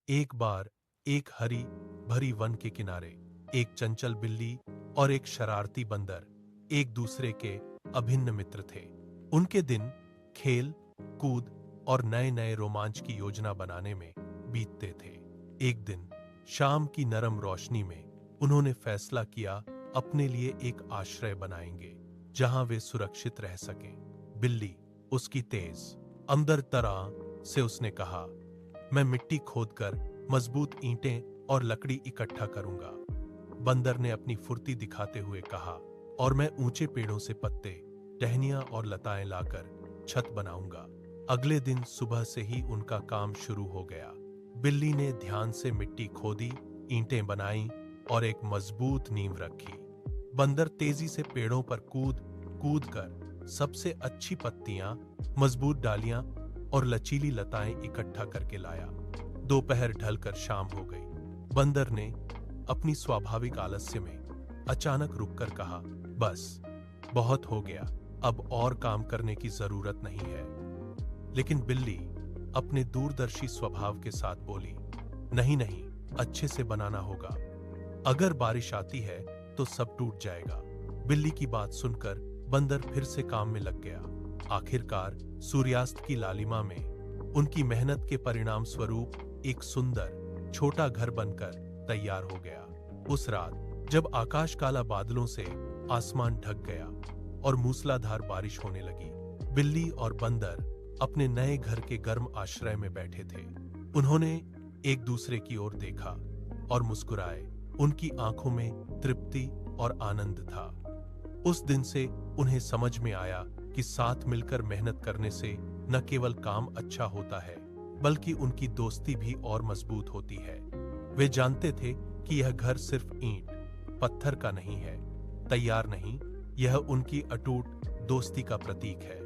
एक बार एक हरी भरी वन के किनारे एक चंचल बिल्ली और एक शरारती बंदर एक दूसरे के अभिन्न मित्र थे। उनके दिन खेल कूद और नए नए रोमांच की योजना बनाने में बीतते थे। एक दिन शाम की नरम रोशनी में उन्होंने फैसला किया अपने लिए एक आश्रय बनाएंगे जहां वे सुरक्षित रह सकें। बिल्ली उसकी तेज अंदर तरह से उसने कहा, मैं मिट्टी खोदकर मजबूत ईंटें और लकड़ी इकट्ठा करूंगा। बंदर ने अपनी फुर्ती दिखाते हुए कहा, और मैं ऊंचे पेड़ों से पत्ते टहनियां और लताएं लाकर छत बनाऊंगा। अगले दिन सुबह से ही उनका काम शुरू हो गया। बिल्ली ने ध्यान से मिट्टी खोदी, ईंटें बनाई और एक मजबूत नींव रखी। बंदर तेजी से पेड़ों पर कूद कूद कर सबसे अच्छी पत्तियां, मजबूत डालियां और लचीली लताएं इकट्ठा करके लाया। दोपहर ढलकर शाम हो गई। बंदर ने अपनी स्वाभाविक आलस्य में अचानक रुककर कहा, बस बहुत हो गया, अब और काम करने की जरूरत नहीं है। लेकिन बिल्ली अपने दूरदर्शी स्वभाव के साथ बोली, नहीं नहीं, अच्छे से बनाना होगा। अगर बारिश आती है तो सब टूट जाएगा। बिल्ली की बात सुनकर बंदर फिर से काम में लग गया। आखिरकार सूर्यास्त की लालिमा में उनकी मेहनत के परिणाम स्वरूप एक सुंदर छोटा घर बनकर तैयार हो गया। उस रात जब आकाश काला बादलों से आसमान ढक गया और मूसलाधार बारिश होने लगी, बिल्ली और बंदर अपने नए घर के गर्म आश्रय में बैठे थे। उन्होंने एक दूसरे की ओर देखा और मुस्कुराए। उनकी आंखों में तृप्ति और आनंद था। उस दिन से उन्हें समझ में आया कि साथ मिलकर मेहनत करने से न केवल काम अच्छा होता है, बल्कि उनकी दोस्ती भी और मजबूत होती है। वे जानते थे कि यह घर सिर्फ ईंट पत्थर का नहीं है, तैयार नहीं, यह उनकी अटूट दोस्ती का प्रतीक है।